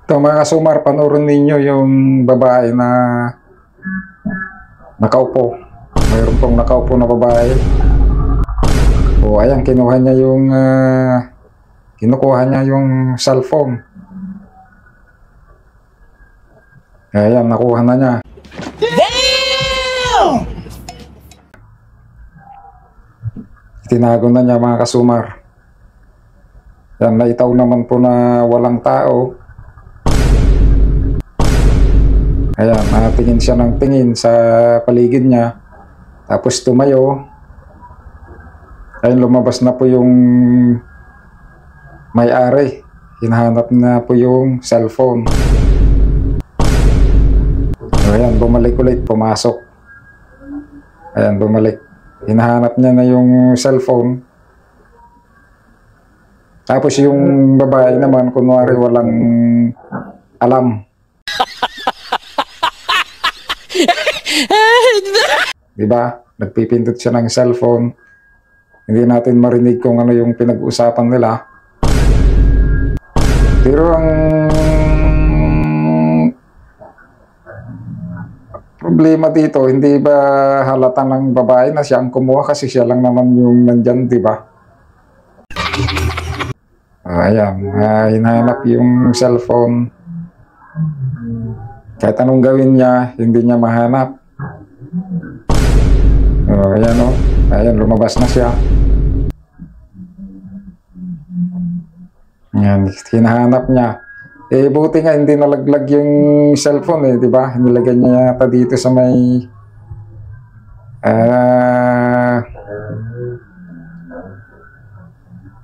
Ito mga kasumar, panoorin ninyo yung babae na nakaupo. Mayroon pong nakaupo na babae. O ayan, kinukuha niya yung cellphone. Ayan, nakuha na niya. Damn! Tinago na niya mga kasumar. Yan, naitaw naman po na walang tao. Ayan, tingin siya ng tingin sa paligid niya. Tapos tumayo. Ayun, lumabas na po yung may-ari. Hinahanap na po yung cellphone. Ayan, bumalik ulit, pumasok. Ayan, bumalik. Hinahanap niya na yung cellphone. Tapos yung babae naman, kunwari walang alam. Diba? Nagpipindot siya ng cellphone. Hindi natin marinig kung ano yung pinag-usapan nila. Pero ang problema dito, hindi ba halata ng babae na siya ang kumuha kasi siya lang naman yung nandyan, diba? Ayan, hinahanap yung cellphone. Kahit anong gawin niya, hindi niya mahanap. Ayan o, ayan, lumabas na siya. Ayan, hinahanap niya. Eh, buti nga hindi nalaglag yung cellphone eh, di ba? Nilagay niya yata dito sa may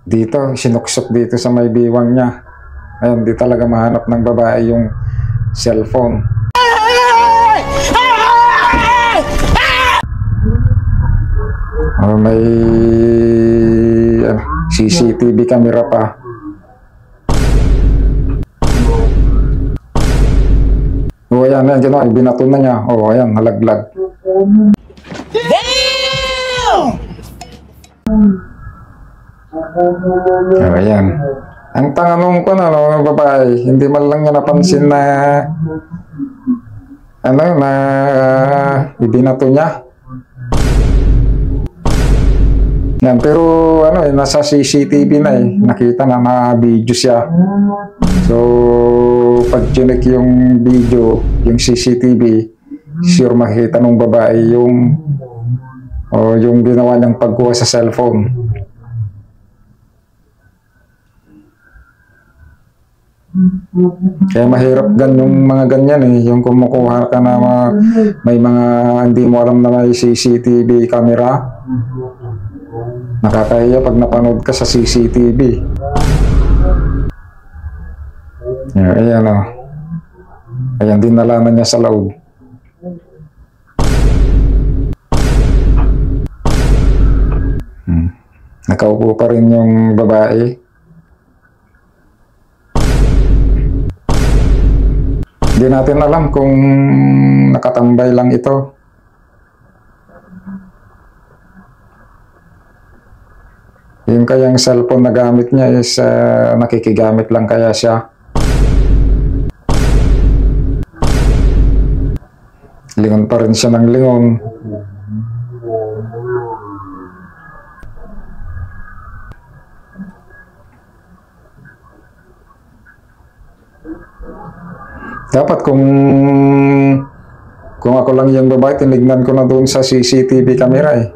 dito, sinuksok dito sa may biwang niya. Ayun, di talaga mahanap ng babae yung cellphone. May CCTV camera pa. O ayan, ayan, gano'n, binato na niya. O ayan, nalaglag. Damn! O ayan. Ang tanong ko na, no, babae, hindi man lang niya napansin na ibinato niya. Yan, pero nasa CCTV na eh. Nakita na na-video siya. So, pag chinek yung video, yung CCTV, sure makikita ng babae yung ginawa niyang pagkuha sa cellphone. Kaya mahirap yung mga ganyan eh. Yung kumukuha ka na may mga hindi mo alam na may CCTV camera. Nakakahiya pag napanood ka sa CCTV. Ayan o. Ayan, dinalaman niya sa loob. Nakaupo pa rin yung babae. Hindi natin alam kung nakatambay lang ito. Yung kayang cellphone na gamit niya is nakikigamit lang kaya siya. Lingon pa rin siya ng lingon. Dapat kung ako lang yung babae, tinignan ko na doon sa CCTV camera eh.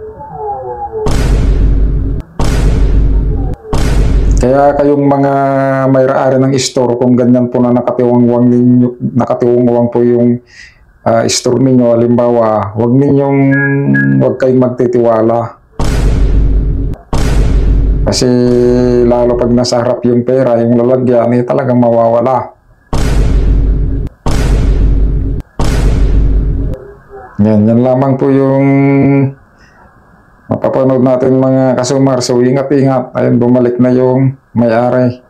Kaya kayong mga may-ari ng store, kung ganyan po na nakatiwangwang po yung store ninyo, halimbawa, huwag kayong magtitiwala. Kasi lalo pag nasa harap yung pera, yung lalagyan, eh talagang mawawala. Yan lamang po yung mapapanood natin mga kasumar. So ingat-ingat. Ayun, bumalik na yung may-ari.